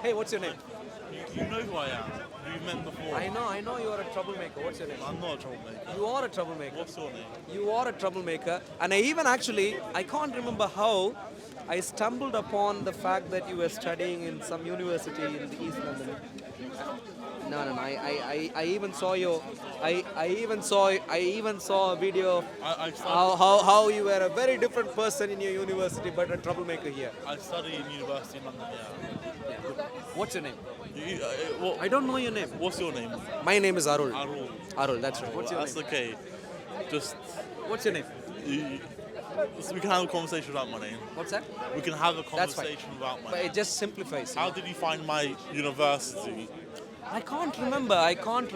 Hey, what's your name? You know who I am. We've met before. I know you are a troublemaker. What's your name? I'm not a troublemaker. You are a troublemaker. What's your name? You are a troublemaker. And I even actually, I can't remember how, I stumbled upon the fact that you were studying in some university in the East London. No. I even saw your, I even saw a video of I how you were a very different person in your university, but a troublemaker here. I study in university in London. Yeah. What's your name? What? I don't know your name. What's your name? My name is Arul. Arul. Arul, that's right. What's your That's name? okay. Just What's your name? you, so we can have a conversation without my name. What's that? We can have a That's fine. conversation without my But name. it just simplifies. How did you find my university? I can't remember. I go to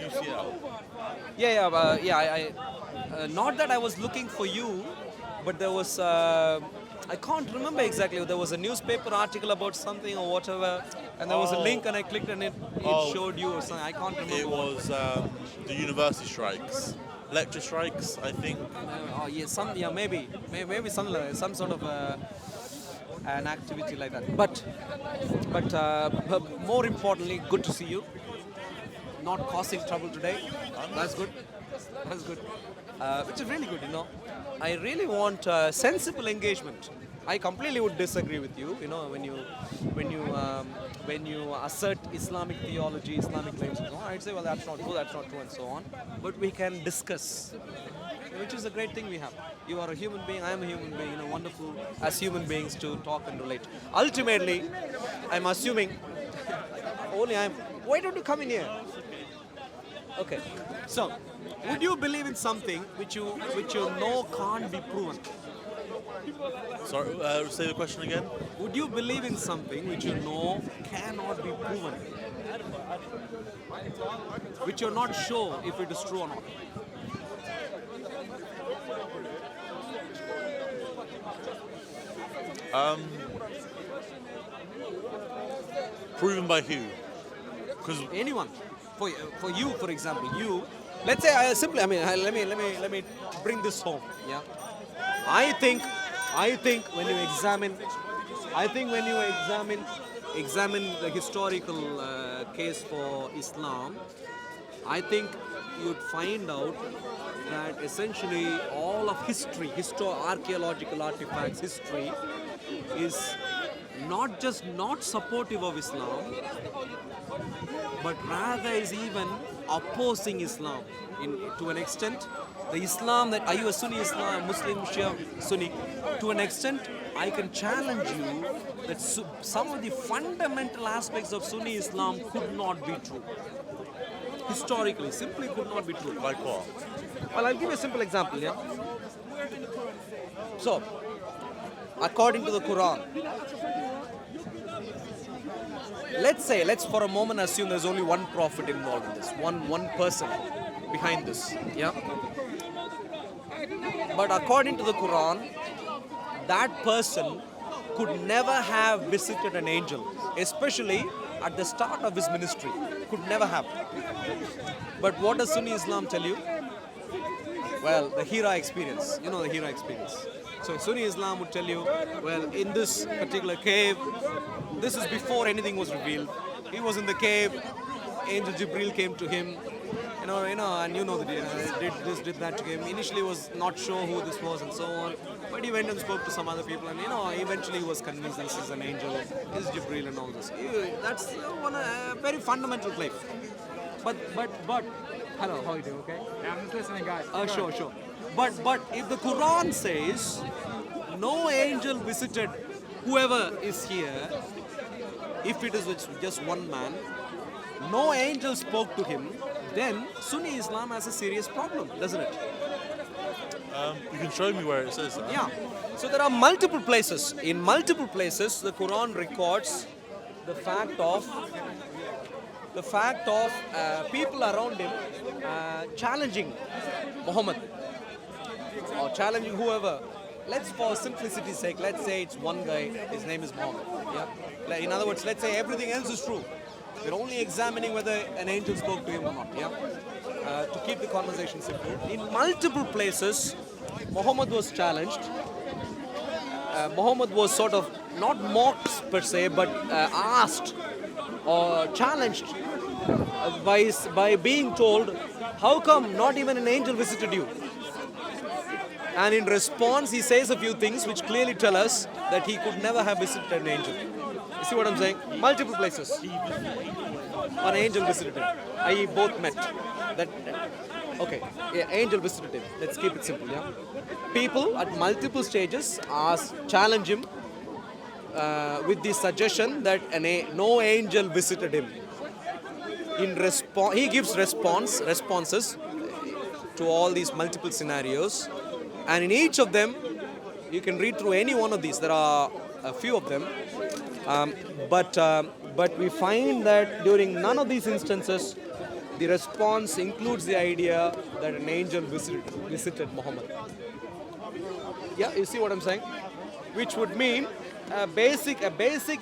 UCL. Not that I was looking for you, but there was. I can't remember exactly. There was a newspaper article about something or whatever, and there was a link, and I clicked, and it showed you or something. I can't remember. It what. was the university strikes, lecture strikes, I think. Maybe something like that, some sort of an activity like that. But more importantly, good to see you. Not causing trouble today. That's good. That's good. Which is really good, you know. I really want sensible engagement. I completely would disagree with you. You know, when you assert Islamic theology, Islamic claims, and so on, I'd say, well, that's not true, and so on. But we can discuss, which is a great thing we have. You are a human being, I am a human being, you know, wonderful as human beings to talk and relate. Ultimately, I'm assuming, why don't you come in here? Okay, so, would you believe in something which you know can't be proven? Sorry, say the question again. Would you believe in something which you know cannot be proven? Which you're not sure if it is true or not? Proven by who? Because Anyone. For you, for example, let's say let me bring this home. Yeah. I think when you examine the historical case for Islam, I think you'd find out that essentially all of history, archaeological artifacts, history is not just not supportive of Islam, but rather is even opposing Islam to an extent. The Islam that, are you a Sunni Islam, Muslim, Shia, Sunni? To an extent, I can challenge you that some of the fundamental aspects of Sunni Islam could not be true. Historically, simply could not be true. like what? Well, I'll give you a simple example, yeah? So, according to the Quran, let's for a moment assume there's only one prophet involved in this, one person behind this, yeah? But according to the Quran, that person could never have visited an angel, especially at the start of his ministry. Could never have. But what does Sunni Islam tell you? Well, the Hira experience. You know the Hira experience. So Sunni Islam would tell you, well, in this particular cave, this is before anything was revealed. He was in the cave, Angel Jibril came to him, and you know that did this, did that to him. Initially was not sure who this was and so on, but he went and spoke to some other people, and eventually he was convinced this is an angel, this is Jibril and all this. That's a very fundamental claim. But, hello, how are you doing? Okay. Yeah, I'm just listening, guys. Sure. But if the Quran says no angel visited whoever is here, if it is just one man, no angel spoke to him, then Sunni Islam has a serious problem, doesn't it? You can show me where it says that. Yeah. So there are multiple places. In multiple places, the Quran records the fact of people around him challenging Muhammad or challenging whoever. Let's, for simplicity's sake, let's say it's one guy, his name is Muhammad. Yeah. In other words, let's say everything else is true. We're only examining whether an angel spoke to him or not. Yeah. To keep the conversation simple. In multiple places, Muhammad was challenged. Muhammad was sort of not mocked per se, but asked or challenged by being told, how come not even an angel visited you? And in response, he says a few things which clearly tell us that he could never have visited an angel. You see what I'm saying? Multiple places. An angel visited him. I.e. both met. That okay, yeah, angel visited him. Let's keep it simple, yeah. People at multiple stages challenge him with the suggestion that no angel visited him. In response, he gives responses to all these multiple scenarios, and in each of them, you can read through any one of these. There are a few of them, but we find that during none of these instances, the response includes the idea that an angel visited Muhammad. Yeah, you see what I'm saying? Which would mean a basic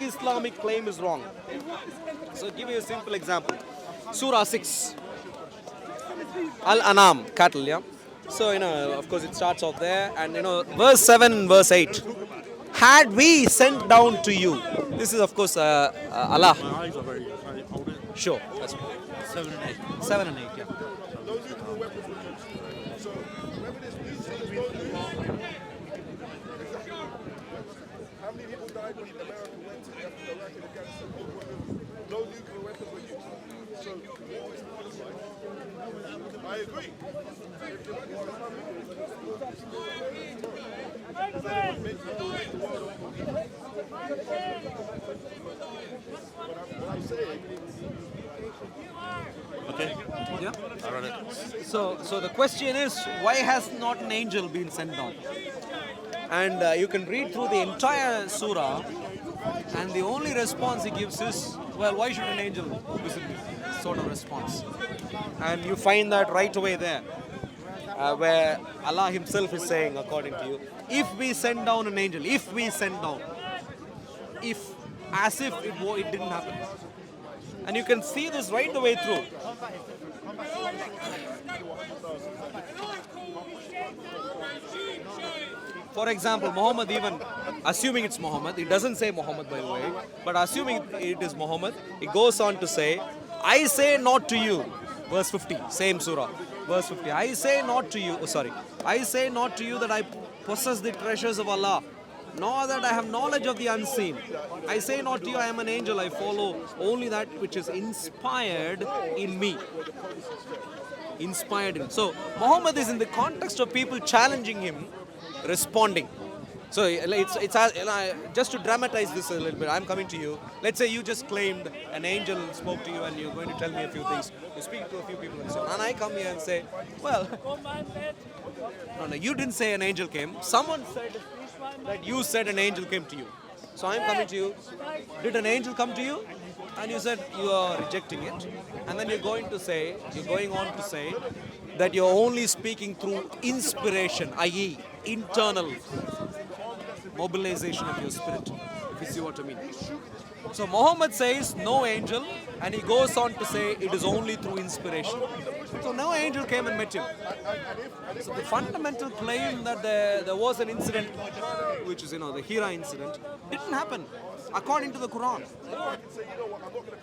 Islamic claim is wrong. So, give you a simple example. Surah 6, Al-Anam, cattle, yeah? So, of course, it starts off there, and, verse 7 and verse 8. Had we sent down to you. This is, of course, Allah. My eyes are very old. Sure. That's 7 and 8. 7 and 8, yeah. How many people died when America went to Iraq and Afghanistan? No nuclear weapons were used. So, I agree. What I'm saying. Okay. Yeah. I read it. So the question is, why has not an angel been sent down? And you can read through the entire surah, and the only response he gives is, well, why should an angel visit me? Sort of response. And you find that right away there, where Allah himself is saying, according to you, if we send down an angel, if we send down, as if it didn't happen. And you can see this right the way through. For example, Muhammad, even assuming it's Muhammad, it doesn't say Muhammad by the way, but assuming it is Muhammad, it goes on to say, I say not to you, verse 50, same surah, verse 50, I say not to you that I possess the treasures of Allah, nor that I have knowledge of the unseen. I say not to you, I am an angel, I follow only that which is inspired in me. Inspired in. So, Muhammad is in the context of people challenging him, responding. So, it's just to dramatize this a little bit, I'm coming to you. Let's say you just claimed an angel spoke to you and you're going to tell me a few things. You're speaking to a few people and so on. And I come here and say, well, no, you didn't say an angel came. Someone said that you said an angel came to you. So I'm coming to you. Did an angel come to you? And you said you are rejecting it. And then you're going on to say that you're only speaking through inspiration, i.e. internal mobilization of your spirit, if you see what I mean. So Muhammad says no angel, and he goes on to say it is only through inspiration. So no angel came and met him. So the fundamental claim that there was an incident, which is the Hira incident, didn't happen according to the Quran.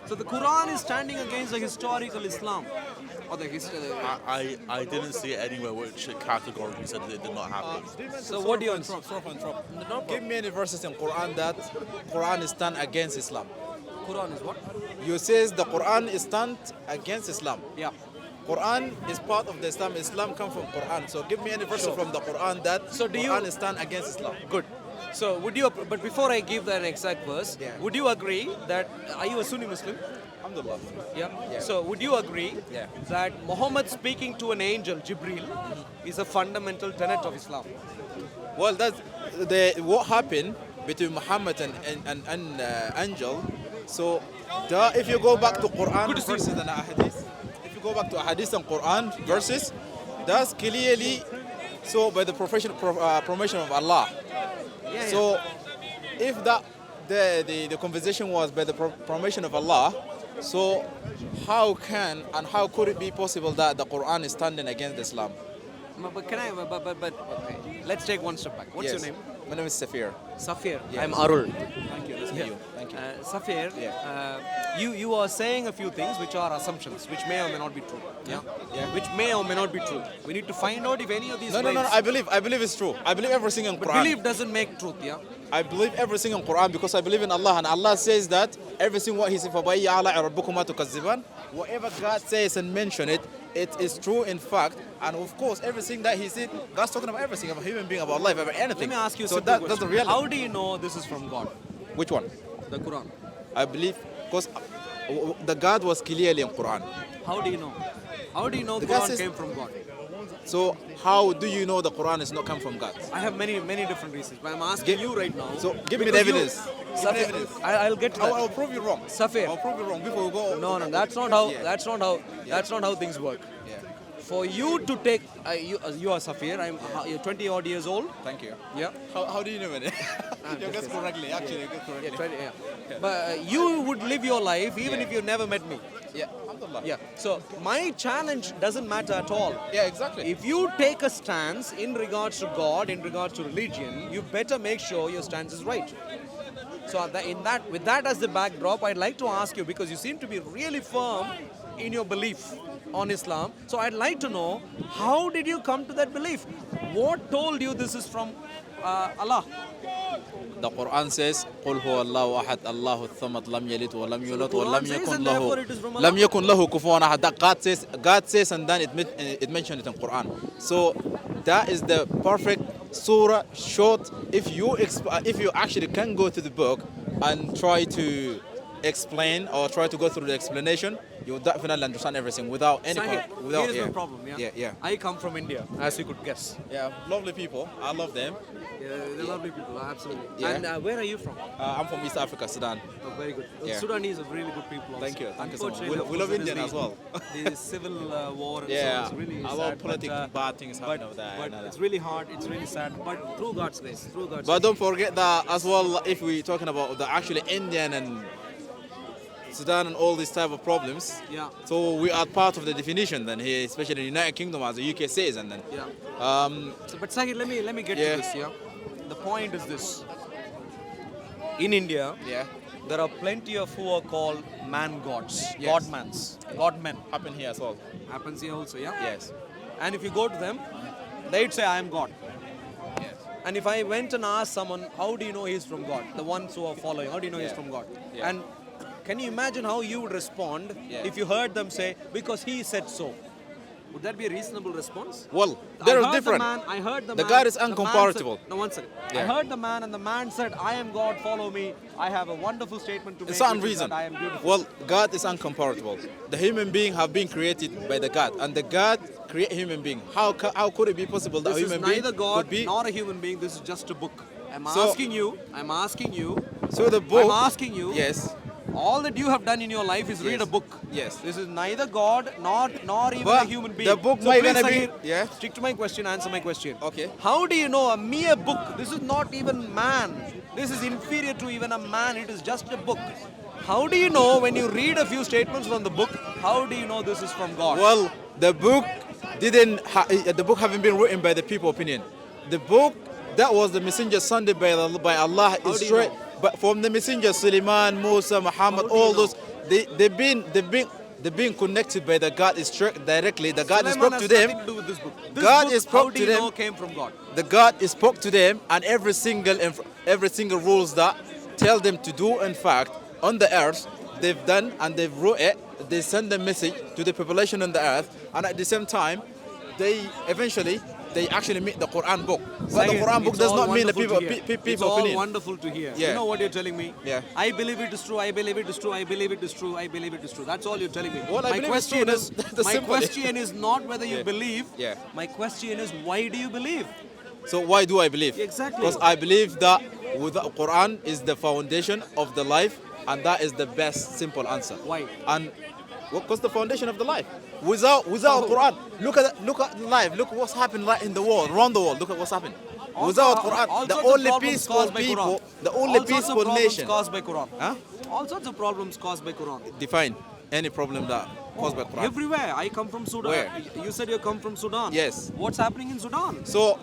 So the Quran is standing against the historical Islam, or the history. I didn't see it anywhere which categorically said that it did not happen. So what do you want? Give me any verses in Quran that Quran is stand against Islam. Quran is what? You says the Quran is stand against Islam. Yeah. Quran is part of the Islam. Islam comes from Quran. So give me any verses from the Quran that Quran is stand against Islam. Good. So but before I give that exact verse, would you agree that, are you a Sunni Muslim? Alhamdulillah. Yeah. So would you agree that Muhammad speaking to an angel, Jibril, is a fundamental tenet of Islam? Well, that's what happened between Muhammad and angel. So if you go back to Quran verses and Ahadith, if you go back to Ahadith and Quran verses, that's clearly so by the promotion of Allah. So if the conversation was by the promotion of Allah, so how could it be possible that the Quran is standing against Islam? But okay. Let's take one step back. What's your name? My name is Safir. Safir. Yes. I'm Arul. Thank you. Nice to meet you. Thank you. Safir, Yeah. you are saying a few things which are assumptions, which may or may not be true. Yeah? Yeah. Which may or may not be true. We need to find out if any of these No. claims- I believe it's true. I believe everything in But Quran. belief doesn't make truth, yeah? I believe everything in Quran because I believe in Allah, and Allah says that everything what He said, فَبَيِّ عَلَىٰ رَبُّكُمَا تُكَذِّبَانِ. Whatever God says and mention it, it is true in fact. And of course, everything that He said, God's talking about everything, about human being, about life, about anything. Let me ask you a so simple that's question. the reality. How do you know this is from God? Which one? The Quran. I believe because the God was clearly in Quran. How do you know? How do you know The Quran guy says- came from God? So how do you know the Quran is not come from God? I have many different reasons, but I'm asking you right now. So give me the because you- evidence. Give me the evidence. I'll get to that. I'll prove you wrong. Safir. I'll prove you wrong before we go. No, that's not how. Yeah. That's not how things work. Yeah. For you to take, you are Safir. You're 20 odd years old. Thank you. Yeah. How do you know it? You guessed correctly. Actually, you guessed correctly. Yeah, 20, yeah. But you would live your life even if you never met me. Yeah. Alhamdulillah. Yeah. So my challenge doesn't matter at all. Yeah, exactly. If you take a stance in regards to God, in regards to religion, you better make sure your stance is right. So with that as the backdrop, I'd like to ask you, because you seem to be really firm in your belief on Islam. So I'd like to know, how did you come to that belief? What told you this is from Allah? The Quran says, قُلْ هُوَ اللَّهُ أَحَدٌ اللَّهُ الصَّمَدُ لَمْ يَلِدْ وَلَمْ يُولَدْ Quran وَلَمْ says, يَكُنْ and لَهُ therefore it is from Allah. لَمْ يَكُنْ لَهُ كُفُوًا أَحَدٌ. That God says, and then it mentioned it in Quran. So that is the perfect surah, short. If you actually can go to the book and try to explain or try to go through the explanation, you will definitely understand everything without any Sahih. without Here's the problem, yeah? Yeah. I come from India, as you could guess. Yeah, lovely people. I love them. Yeah, they're lovely people, absolutely. Yeah. And where are you from? I'm from East Africa, Sudan. Oh, very good. Yeah. Sudanese are really good people also. Thank you so much. Unfortunately, We of love course, Indian there as is well. The civil war and Yeah, so it's really a sad. lot of political bad things happen but, over there. But and it's really hard, it's really sad. But through God's grace, But don't forget that as well, if we're talking about the actually Indian and Sudan and all these type of problems. Yeah. So we are part of the definition then here, especially the United Kingdom as the UK says, and then. Yeah. So, But Sahid, let me get Yeah. to this, yeah? The point is this. In India, yeah, there are plenty of who are called man gods, Yes. God men. happen here as well. Happens here also, yeah? Yes. And if you go to them, they'd say, I am God. Yes. And if I went and asked someone, how do you know he's from God? The ones who are following, how do you know he's Yeah. from God? Yeah. And can you imagine how you would respond Yeah. if you heard them say, because he said so? Would that be a reasonable response? Well, I they're heard different. I heard the The man. God is the man incomparable. said- No, one second. I Yeah. heard the man, and the man said, I am God, follow me. I have a wonderful statement to make. It's not which is reason. that I am beautiful. Well, God is incomparable. The human being have been created by the God, and the God create human being. How could it be possible that This a is human being neither God could be? nor a human being. This is just a book. I'm So- asking you. So the book. I'm asking you. Yes. All that you have done in your life is read Yes. a book. Yes. This is neither God nor even But a human being. the book so might please, gonna be- Sahir, yeah. Stick to my question. Answer my question. Okay. How do you know a mere book? This is not even man. This is inferior to even a man. It is just a book. How do you know when you read a few statements from the book? How do you know this is from God? Well, the book the book haven't been written by the people opinion. The book that was the messenger sent by Allah How is do you straight. know? But from the messenger Suleiman, Musa, Muhammad, How do you all know? those they've been connected by the God is straight directly. The God Sulaiman spoke has to them. nothing to do with this book. This God book, is spoke how do to you them. know came from God? The God spoke to them, and every single rules that tell them to do, in fact, on the earth, they've done and they've wrote it. They send the message to the population on the earth, and at the same time, they actually meet the Quran book. But the Sahir, Quran book it's does all not mean the wonderful people to hear. It's people all opinion. wonderful to hear. Yeah. You know what you're telling me? Yeah. I believe it is true. I believe it is true. I believe it is true. I believe it is true. That's all you're telling me. Well, I my believe it's question true. is, That's my simple. question is not whether you Yeah. believe. Yeah. My question is, why do you believe? So why do I believe? Exactly. Because I believe that with the Quran is the foundation of the life, and that is the best simple answer. Why? And because the foundation of the life. Without Quran, look at life. Look what's happened right in the world, around the world. Look at what's happened. Without Quran, all the sorts of only problems peaceful caused by people, Quran. the only All sorts of peaceful problems nation. caused by Quran. Huh? All sorts of problems caused by Quran. Define any problem that caused by Quran. Everywhere. I come from Sudan. Where? You said you come from Sudan. Yes. What's happening in Sudan? So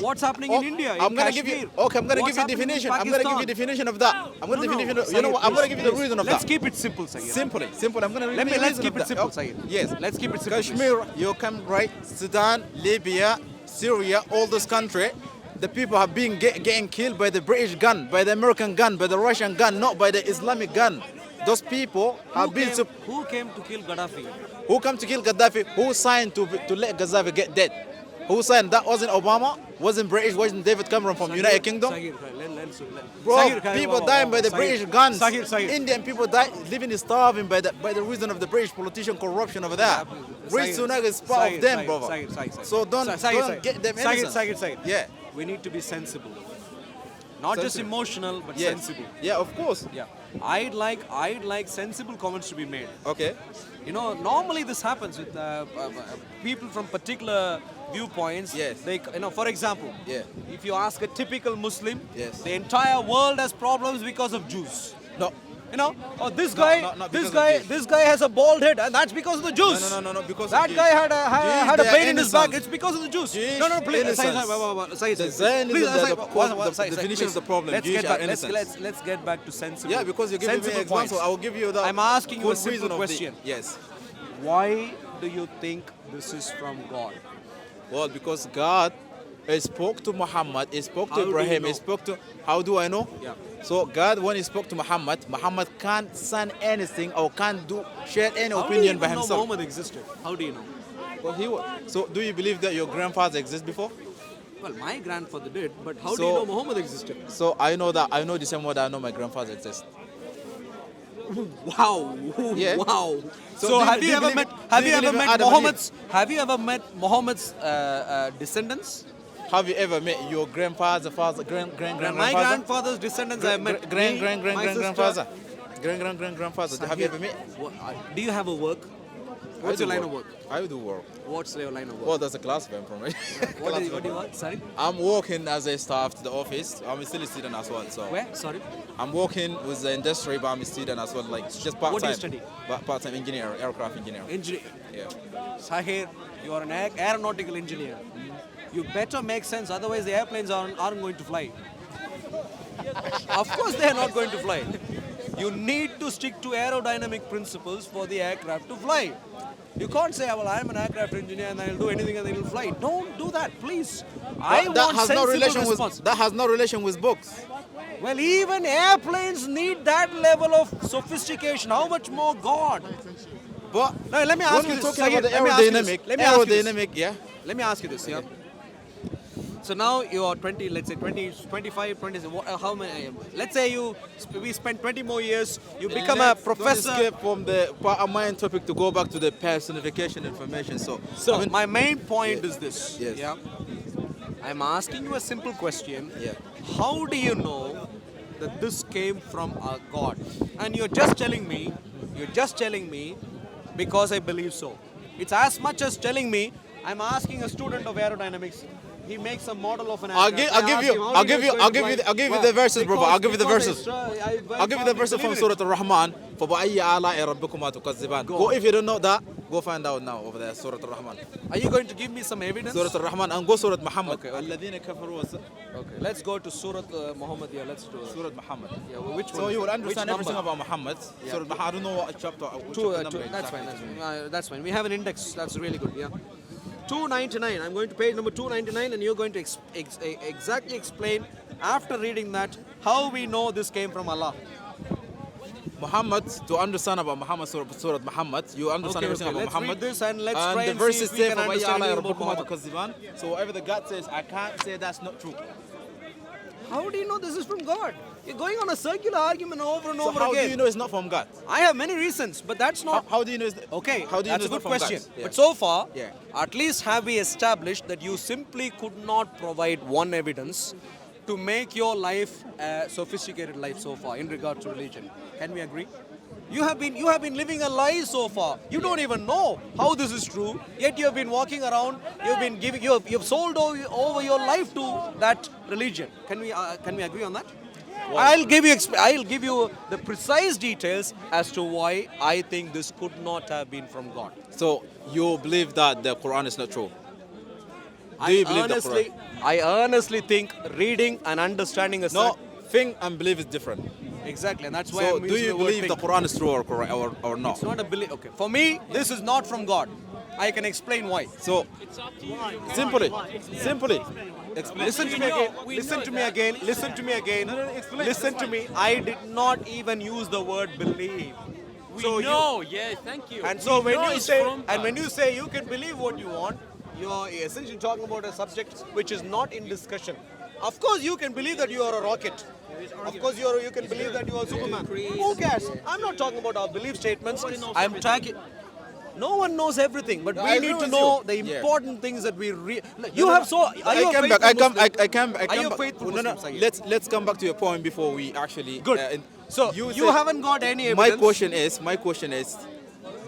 What's happening in India, in I'm gonna give you. Kashmir? Okay, I'm gonna What's give you happening in definition. I'm gonna give you Pakistan? definition of that. I'm gonna No, definition. no, You know what? I'm gonna Syed, give you the please, reason of let's that. keep it simple, Syed. Simple. I'm gonna Let's give you the keep reason it of simple, that. Syed. Yes. Let's keep it simple. please. Kashmir, you come right. Sudan, Libya, Syria, all those countries. The people have been getting killed by the British gun, by the American gun, by the Russian gun, not by the Islamic gun. Those people have been. Who came to kill Gaddafi? Who come to kill Gaddafi? Who signed to let Gaddafi get dead? Who signed? That wasn't Obama, wasn't British, wasn't David Cameron from United Kingdom. Bro, people dying by the British guns. Indian people die, living starving by the reason of the British politician corruption over there. British Sunak is part of them, brother. So don't get them innocent. Yeah. We need to be sensible. Not just Sensible. emotional, but Yes. sensible. Yeah, of course. Yeah. I'd like sensible comments to be made. Okay. You know, normally this happens with people from particular viewpoints. Yes. They, for example, Yeah. if you ask a typical Muslim, Yes. the entire world has problems because of Jews. No. This guy, not this because of guy, Jews. this guy has a bald head, and that's because of the Jews. No, because That of guy Jews. had a they are pain in his back. innocent. It's because of the Jews. Jewish No, please. innocence. The Zionism, the definition of the problem. Let's Jewish get are back. innocent. Let's get back to sensible. Yeah, because you're giving me sensible an example. points. I will give you the. I'm asking you a good simple reason of question. Yes. Why do you think this is from God? Well, because God spoke to Muhammad, he spoke How to do Ibrahim, you know? he spoke to. How do I know? Yeah. So God, when he spoke to Muhammad, Muhammad can't send anything or can't share any How do you opinion even by know himself. Muhammad existed? How do you know? Well, so do you believe that your grandfather existed before? Well, my grandfather did, but how do So- you know Muhammad existed? So I know the same way that I know my grandfather exists. Wow. Yeah. Wow. So So do have you you ever believe- met do you believe in Adam and Have you ever met Muhammad's descendants? Have you ever met your grandfather, father, My grandfather? grandfather's descendants I have met. Me, my sister. Grandfather. Grandfather. Have you ever met? Do you have a work? What's I your do line of work? I do work. What's your line of work? Well, that's a class of information. What do you want? Sorry? I'm working as a staff to the office. I'm still a student as well. So Where? Sorry? I'm working with the industry, but I'm a student as well. Like it's just part time. What do you study? Part-time engineer, aircraft engineer. Engineer. Yeah. Sahir, you are an aeronautical engineer. You better make sense, otherwise the airplanes aren't going to fly. Of course they are not going to fly. You need to stick to aerodynamic principles for the aircraft to fly. You can't say, well, I'm an aircraft engineer and I'll do anything and it will fly. Don't do that, please. I That want has no sensible relation response. with that has no relation with books. Well, even airplanes need that level of sophistication. How much more God? But Now, let me ask when you we're this. talking about the Let me ask you this. aerodynamic, Let me ask you this. yeah. Let me ask you this, yeah. So now you are 20, let's say 20, 25, 20, how many, let's say we spend 20 more years, you become a Let's professor. Don't escape from the part of my topic to go back to the personification information. So I mean, My main point is this. Yes. Yeah. I'm asking you a simple question. Yeah. How do you know that this came from a God? And you're just telling me because I believe so. It's as much as telling me I'm asking a student of aerodynamics. He makes a model of an I'll aircraft. give I ask you him, how I'll do you give you know I'll it's give you going to I'll give you fly? the verses, brother. I'll give you the Because verses. I I'll give you the verses from Surah Al-Rahman. فَبَأَيِّ آلَاءِ رَبِّكُمَا تُكَذِّبَانِ. Go if you don't know that, go find out now over there, Surah Al-Rahman. Are you going to give me some evidence? Surah Al-Rahman and go Surah Muhammad. Okay. الَّذِينَ كَفَرُوا Okay, let's go to Surah Muhammad. Yeah, let's do it. Surah Muhammad. Yeah, well, which one? So you will Which understand everything number? about Muhammad. Surah Muhammad. I don't know what chapter. Which Two, chapter two, number that's fine. exactly. That's fine. We have an index. That's really good. Yeah. 299. I'm going to page number 299, and you're going to exactly explain after reading that how we know this came from Allah. Muhammad, to understand about Muhammad, Surah Muhammad, you understand everything about let's Muhammad. read this and let's try the and verses see if we say, can "فَبَيَّ understand آلَاءِ about رَبِّكُمَا Muhammad." تُكَذِّبَانِ. So whatever the God says, I can't say that's not true. How do you know this is from God? You're going on a circular argument over and So over how again. do you know it's not from God? I have many reasons, but that's not. How do you know it's Okay, How do you that's a know good it's not from God? question. Yeah. But so far, Yeah. at least have we established that you simply could not provide one evidence to make your life a sophisticated life so far in regard to religion. Can we agree? You have been living a lie so far. You don't even know how this is true. Yet you have been walking around. You've sold over your life to that religion. Can we agree on that? I'll give you the precise details as to why I think this could not have been from God. So you believe that the Quran is not true? Do you believe the Quran? I honestly think reading and understanding a No, think and believe is different. exactly, and that's why So I'm do using you the word believe the think. Quran is true or not? It's not a belief. Okay, for me, this is not from God. I can explain why. So simply, explain. Listen to me again. Listen to me again. Listen to me again. Listen to me. I did not even use the word believe. So Yeah, thank you. and so We know it's from God. when you say you can believe what you want, you're essentially talking about a subject which is not in discussion. Of course, you can believe that you are a rocket. Of course, you can believe that you are Superman. Who cares? I'm not talking about our belief statements. I'm talking. No one knows everything, but I we agree need to with know you. the Yeah. important things that we. You have so. Are you a I faithful come Muslim? back. Are you a faithful No, no. Muslim, Sayyid? Let's come back to your point before we actually. Good. So you said- haven't got any My evidence. question is,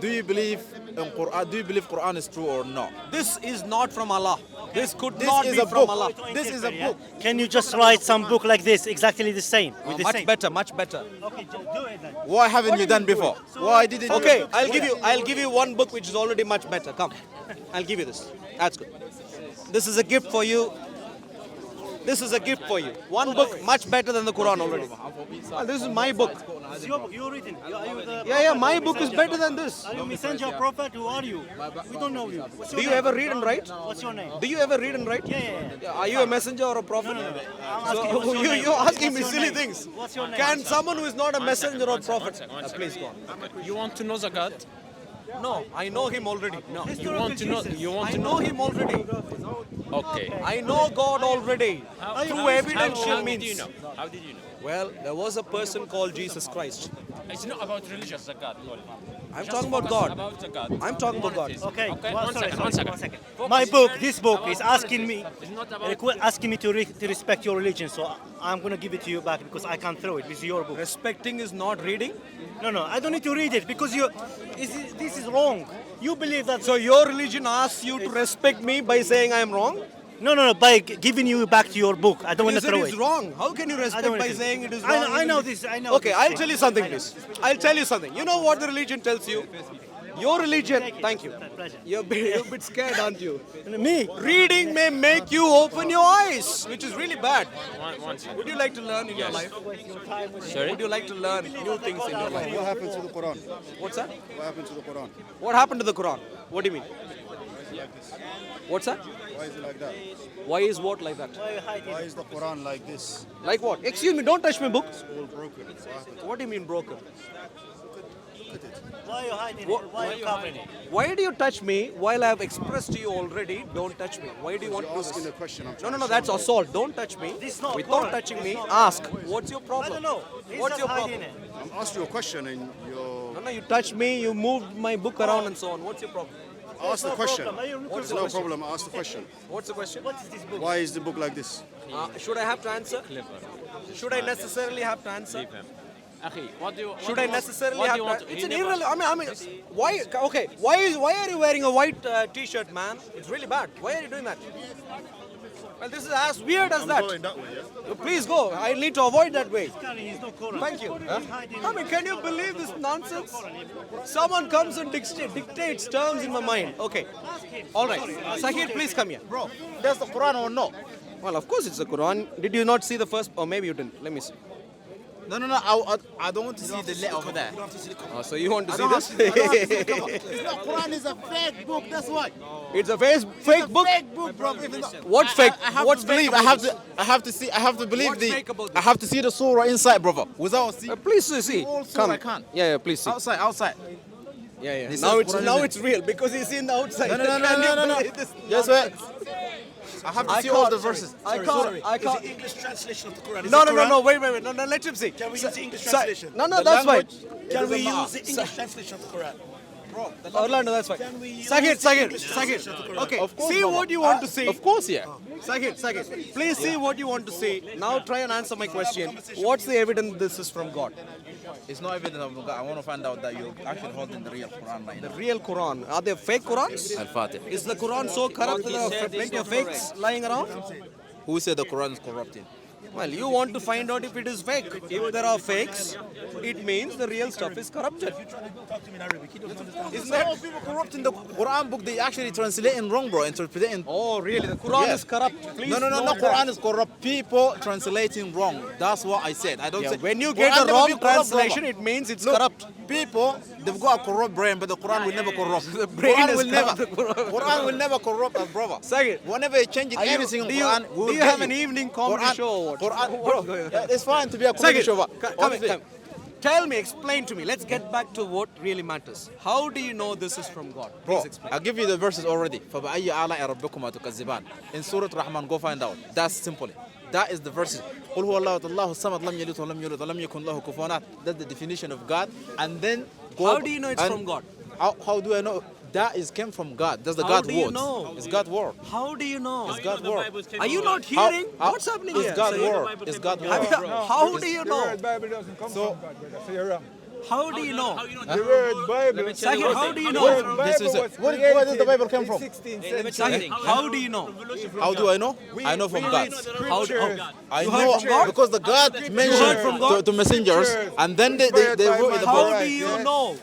do you believe in Quran? Do you believe Quran is true or not? This is not from Allah. This could This not is be a from book. Allah. This is a book. Can you just write some book like this, exactly the same, with the Much same? better, much better. Okay, do it then. Why haven't you done before? Why didn't Okay, you? I'll give you one book which is already much better. Come, I'll give you this. That's good. This is a gift for you. This is a gift for you. One book much better than the Quran already. Well, this is my book. It's your book, you written. Are you the Yeah, my book is better than this. Are you messenger, prophet? Who are you? We don't know you. What's your Do you name? ever read and write? What's your name? Do you ever read and write? Yeah. Are you a messenger or a prophet? I'm So asking, what's your name? you're asking me What's your silly name? things. What's your name? Can someone who is not a messenger or prophet? Please go on. You want to know the God? No, I know him already. No, You want to know? You want I to know him already. Okay. I know God already through evidential How did you means. know? How did you know? Well, there was a person called Jesus Christ. It's not about religious the God. I'm Just talking about focus God. About the God. I'm talking about God. Okay, Okay, well, one sorry, second, sorry, one second. Focus. My book, this book is asking me, It's not about asking me to respect your religion, so I'm gonna give it to you back because I can't throw it. It's your book. Respecting is not reading. No, I don't need to read it because this is wrong. You believe that. So your religion asks you to respect me by saying I am wrong? No, by giving you back to your book. I don't want You to said throw it's it. wrong. How can you I respect don't by wanna do saying it is I wrong? know- I know even this, if- I know Okay, this I'll thing. tell you something, I know. please. I'll tell you something. You know what the religion tells you? Your religion, thank you. Pleasure. You're a bit scared, aren't you? Me? Reading may make you open your eyes, which is really bad. one second. Would you like to learn in your life? Sorry? Would you like to learn new things in your life? What happened to the Quran? What's that? What happened to the Quran? What happened to the Quran? What do you mean? What's that? Why is it like that? Why is what like that? Why is the Quran like this? Like what? Excuse me, don't touch my book. All broken. What happened? What do you mean broken? Why are you hiding What- it? Why are you covering it? Why do you touch me while I have expressed to you already, don't touch me? Why do you want to You're do asking a this? question. I'm No, trying no, to no, show that's you. assault. Don't touch me. This is not Without Quran. touching It's me, not ask, Quran. what's your I problem? don't know. He's What's just your hiding problem? it. I'm asking you a question and you're. No, you touched me, you moved my book around and so on. What's your problem? Ask the no question. problem. Are you looking What's for no question? problem? Ask the question. What's the question? What is this book? Why is the book like this? Should I have to answer? Should I necessarily have to answer? Akhi, what do you? Should I necessarily what have do you to? want? It's He an never- irrelevant. I mean, why? Okay, why are you wearing a white T-shirt, man? It's really bad. Why are you doing that? Well, this is as weird as that. Going that way, yeah? Please go. I need to avoid that way. He's not Quran. Thank you. He's hiding I mean, can you believe this nonsense? Someone comes and dictates terms in my mind. Okay. All right. Sahid, please come here. Bro, that's the Quran or no? Well, of course it's the Quran. Did you not see the first? Or maybe you didn't. Let me see. No. I don't want to see the letter over there. Oh, so you want to I see don't have this? to- I don't have to see it. Come on. It's not Quran is a fake book. That's why. It's a fake book. Fake book, bro. Even though- What's fake? I have What's to believe. fake I about have to see. I have to believe What's fake about I this? have to see the surah inside, brother. Without seeing Please see. All surah Come. I can't. Yeah, please see. outside. Yeah. This Now is it's Quran, now isn't it's real because he's in the outside. No. Can you believe this Yes, nonsense? wait. I have to see all the verses. I can't. English translation of the Quran. Is No, it no, Quran? wait. No, let him see. Can we use the English Sa- translation? No, The that's fine. language- Can we It doesn't use the matter. English translation of the Quran? Orlando, that's fine. Can we use Sahid. translation of the Quran? Okay, Of course, see Baba. what you want to see. Of course, yeah. Sahid, please see what you want to see. Now try and answer my question. What's the evidence this is from God? It's not evidence of God. I want to find out that you're actually holding the real Quran right The now. real Quran. Are there fake Qurans? Al-Fatih. Is the Quran so corrupt that there are plenty of fakes lying around? Who said the Quran is corrupting? Well, you want to find out if it is fake. If there are fakes, it means the real stuff is corrupted. Talk to me in Arabic. He doesn't understand. It's not people corrupting the Quran book. They actually translating wrong, bro. Interpreting. Oh, really? The Quran Yes. is corrupt. Please No, note that. Quran is corrupt. People translating wrong. That's what I said. I don't Yeah, say. when you Quran get a never wrong be corrupt, translation, brother. it means it's Look, corrupt. People, they've got a corrupt brain, but the Quran will never corrupt. The brain Quran is will never. corrupt. Quran will never corrupt us, brother. Second, Whenever you change anything in do you, Quran, we will do you get have an evening comedy Quran, show or what? Quran, What's bro, going on? yeah, it's fine to be a comedy Second, show, but come, honestly, come. Tell me, explain to me. Let's get back to what really matters. How do you know this is from God? Please bro, explain. I'll give you the verses already. فَبَأَيِّ آلَاءِ رَبِّكُمَا تُكَذِّبَانِ In Surah Rahman, go find out. That's simple. That is the verses. قُلْ هُوَ اللَّهُ اللَّهُ الصَّمَدُ لَمْ يَلِدْ وَلَمْ يُولَدْ وَلَمْ يَكُنْ لَهُ كُفُوًا أَحَدٌ. That's the definition of God. And then go. How do you know it's and from God? How do I know? That is came from God. That's the How God do you word. know? It's God word. How do you know? It's God word. Are you not How- hearing? how- What's happening It's here? God Sayyid? word. It's God Have word. you- How do you know? Bible doesn't come So- from God, brother. So you're wrong. How do you know? The word Bible. Sahir, how do you The know? word This is Bible it. was Where created does the Bible come in from? 16th Sahir, century. how do you know? How do I know? I know from God. How, I You know heard from God? because the God mentioned from God? to messengers, and then they wrote in the How book. do you know?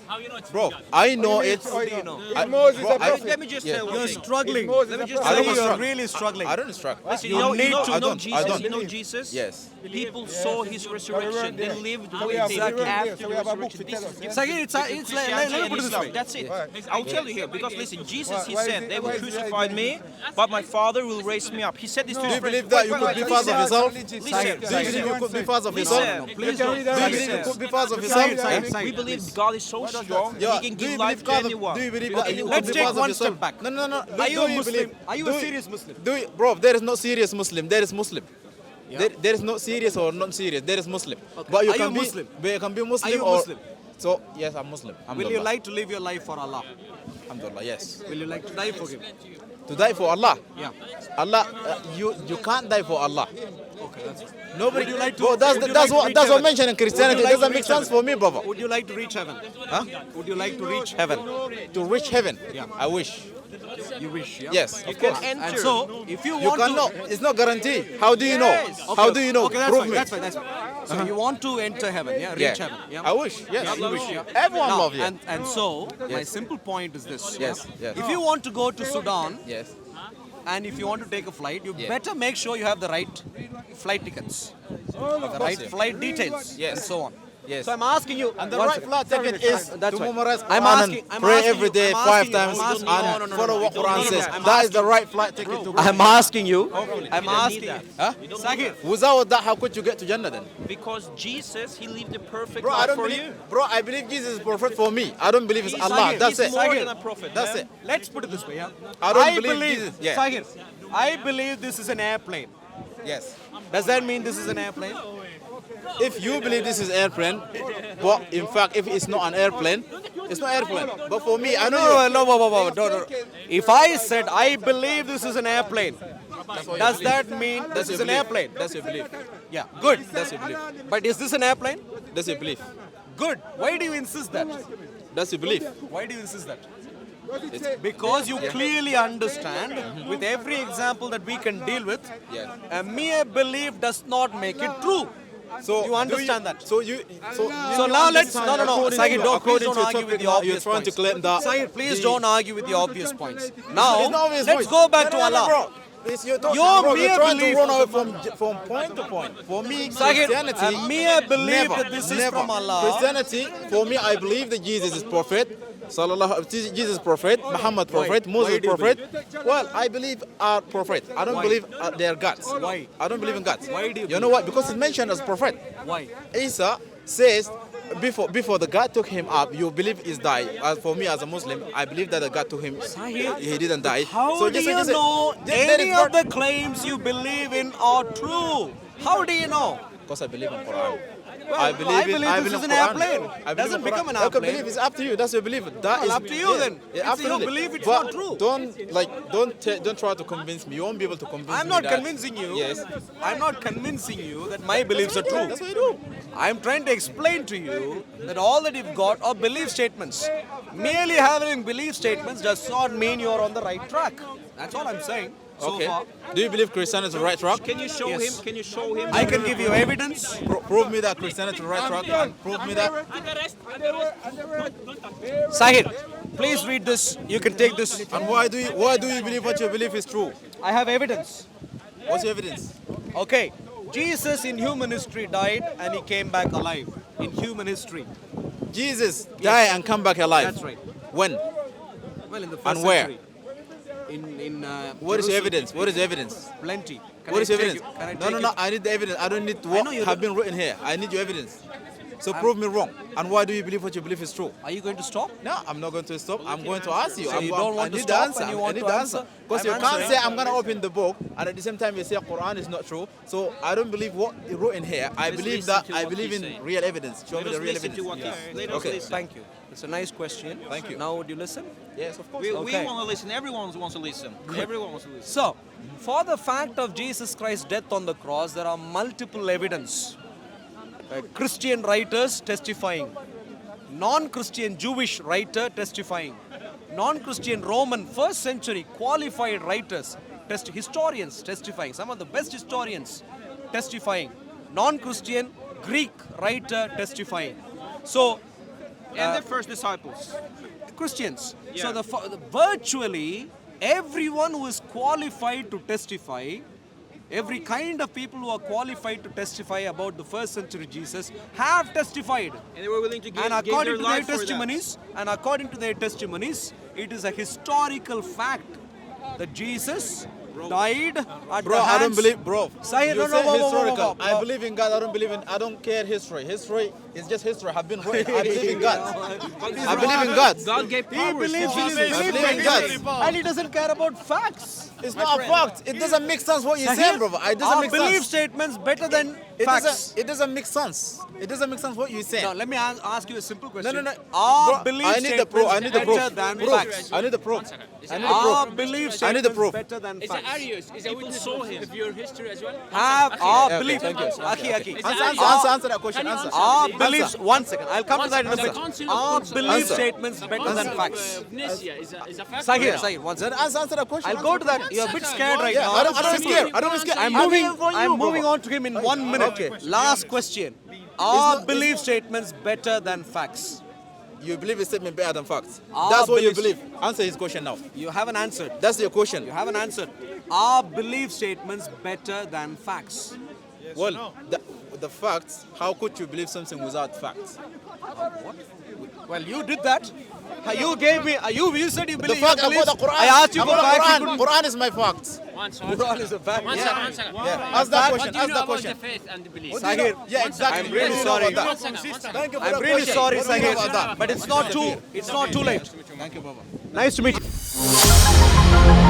Bro, I know it. How do you know? If Moses bro, a prophet. Let me just Yeah. tell one You're thing. struggling. Moses Let me a just I tell don't you. You're struggle. really struggling. I don't instruct. Listen, You you know, need to- I don't. Jesus. You know Jesus. Yes. People saw his resurrection. They lived So we with have- it we have- after so the we have a book resurrection. to This tell is us, yeah? Sahir, it's let me Christianity put it and this Islam. way. That's it. I'll tell you here because listen, Jesus, he Why is said it- they will why is it- crucify me, but my Father will raise me up. He said this to Do his you friends. believe that you could be father of yourself? Do Listen, you believe you could be father of yourself? listen. Please You don't. can read Do you that. believe you could be father of Sahir, yourself? Sahir, Eh? Sahir, We believe please. God is so strong, Yeah. He can Do you give believe life to God? anyone. Do you believe Okay, that you let's could be take father of one yourself? step back. No. Are you Do a Muslim? believe- Are you do a serious Muslim? Bro, there is no serious Muslim. There is Muslim. There is no serious or non-serious. There is Muslim. But you Are you can be Muslim? But you can be Muslim Are you or. Muslim? So yes, I'm Muslim. Will you Alhamdulillah. like to live your life for Allah? Alhamdulillah, yes. Will you like to die for Him? To die for Allah. Yeah. Allah, you can't die for Allah. Okay, that's it. Nobody. Would you like to- Bro, would you like to that's reach what heaven? mentioned in Christianity. Would you It like doesn't to make reach sense heaven? for me, brother. Would you like to reach heaven? Huh? Would you like to reach heaven? To reach heaven. Yeah. I wish. You wish, yeah? Yes, of course. And so, if you You want cannot. to... It's not guaranteed. How do you know? Okay, How do you know? Okay, that's Prove fine, me. that's fine, that's fine. So you want to enter heaven, yeah? Reach heaven, yeah? I wish. Yes. Yeah, you wish, yeah? Everyone Now, love you. And so, my Yes. simple point is this. Yes, yeah? yes. If you want to go to Sudan, Yes. and if you want to take a flight, you Yeah. better make sure you have the right flight tickets, the right yeah. flight details, Yes. and so on. Yes. So I'm asking you, And the one right second. flight ticket is That's to right. memorize I'm Quran asking- and I'm pray asking every you- day I'm 5 asking you- times I'm asking you- and no, no, no, follow no, what no, Quran no, no, says. I'm That is the right flight ticket to I'm asking you. I'm don't asking need you. that. Huh? Sakir, Without that, how could you get to Jannah then? Because Jesus, he lived the perfect Bro, I life don't for believe. you. Bro, I believe Jesus is prophet for me. I don't believe it's He's Allah. He's That's it. more Sakir. than a prophet. That's man. it. let's put it this way, yeah? I don't believe Jesus. Yeah. Sakir, I believe this is an airplane. Yes. Does that mean this is an airplane? If you believe this is airplane, but in fact, if it's not an airplane, it's not airplane. But for me, I know. No. If I said I believe this is an airplane, does that mean this is an airplane? That's your belief. Yeah, good. That's your belief. But is this an airplane? That's your belief. Good. Why do you insist that? That's your belief. Why do you insist that? Because you clearly understand with every example that we can deal with, Yeah. a mere belief does not make it true. So You understand that? So you. So now let's no. according Sakir, to- please according don't to argue topic with the now, obvious you're trying points. to claim that. Sakir, please the- don't argue with the obvious points. It's Now not obvious let's point. go back to No, Allah. bro. It's your Your bro, mere you're trying belief- to run away from point to point. For me, Sakir, Christianity, a mere belief never, that this is never. from Allah. Christianity, for me, I believe that Jesus is prophet. Jesus prophet, Muhammad prophet, Why Moses do you prophet. Well, I believe are prophet. I don't Why? believe they are gods. Why? I don't believe in gods. Why do you You know what? Because it's mentioned as prophet. Why? Isa says before the God took him up, you believe he's died. As for me as a Muslim, I believe that the God took him. He didn't die. How So do just- you just- know there any is of not- the claims you believe in are true? How do you know? Because I believe in Quran. Well, I believe this is an Quran. airplane. I believe Doesn't in become Quran. an Okay, airplane. believe it's up to you. That's your belief. That Well, is up to you then. Yeah, It's your absolutely. belief, it's But not true. don't try to convince me. You won't be able to convince me. I'm not that- convincing you. Yes. I'm not convincing you that my beliefs are true. That's what you do. I'm trying to explain to you that all that you've got are belief statements. Merely having belief statements does not mean you're on the right track. That's all I'm saying. so Okay. far. Do you believe Christianity is the right track? Can you show Yes. him? Can you show him? I can give you evidence. Prove me that Christianity is the right track. And prove me that. Sahir, please read this. You can take this. And why do you believe what you believe is true? I have evidence. What's your evidence? Okay. Jesus in human history died and he came back alive. In human history. Jesus died and come back alive. That's right. When? Well, in the first And where? century. In What is your Jerusalem. evidence? What is the evidence? Plenty. Can What I is your take evidence? you- can I No, take no, you- no. I need the evidence. I don't need I what know you have don't- been written here. I need your evidence. So prove me wrong. And why do you believe what you believe is true? Are you going to stop? No, I'm not going to stop. I'm going to ask you. So you don't want I to need stop the answer. and you I want need to the answer? answer. Because I'm you can't answering. say I'm going to open the book and at the same time you say Quran is not true. So I don't believe what you wrote in here. I Let's believe listen that to I what believe he's in saying. real evidence. Show Let me us the real listen to evidence. what let us Okay. listen. Thank you. It's a nice question. Thank you. Now would you listen? Yes, of course. We Okay. want to listen. Everyone wants to listen. Everyone wants to listen. So, for the fact of Jesus Christ's death on the cross, there are multiple evidence. Christian writers testifying, non-Christian Jewish writer testifying, non-Christian Roman first century qualified writers, historians testifying, some of the best historians testifying, non-Christian Greek writer testifying. So, And the first disciples. Christians. So Yeah. virtually everyone who is qualified to testify, every kind of people who are qualified to testify about the first century Jesus have testified. And they were willing to give, And give according their to their life for that. testimonies, it is a historical fact that Jesus died at Bro, the hands. I don't believe, bro. Sahir, You no, say whoa, whoa, whoa, historical. whoa, whoa. I believe in God. I don't care history. History is just history. Have been written. I believe in God. I believe in God. God gave He powers to believes in his Jesus. I believe in God. and he doesn't care about facts. It's not a fact. It doesn't make sense what you're saying, brother. It doesn't Our make belief sense. statements better than It facts. doesn't make sense. It doesn't make sense what you're saying. Now, let me ask you a simple question. No. Are Bro, belief I need the proof. I need the better proof. than Proof. facts? I need the proof. I need the Are proof. belief I need the statements proof. better than Is facts? Arius? Is a witness saw him. of your history as well? Have our Okay, belief. thank you. Aki. Answer that question. Can you Answer. Our Answer. beliefs. One second. I'll come to that in a The second. Council of Our Consult- belief Answer. statements better than facts. Amnesia is a fact. Sahir, one Then second. answer that question. I'll go to that. You're a bit scared right Yeah, now. I don't be scared. I don't be scared. I'm moving on to him in 1 minute. Okay. Last question. Are belief statements better than facts? You believe a statement better than facts. Our That's what you beliefs- believe. Answer his question now. You haven't answered. That's your question. You haven't answered. Are belief statements better than facts? Well, the facts, how could you believe something without facts? Well, you did that. You gave me. You said you The believe. fact you believe. about the Quran. I asked you for about facts. the you Quran. couldn't- Quran is my fact. Quran is a fact. One second, one second. Yeah. Ask that What question. do you Ask know that about the question. faith and the belief? Sahir, Yeah, exactly. I'm really What do you know sorry. about One that? second, one second. Thank you for I'm that really question. sorry, What do you know about Sahir. that? But it's not too late. Thank you, Baba. Nice to meet you.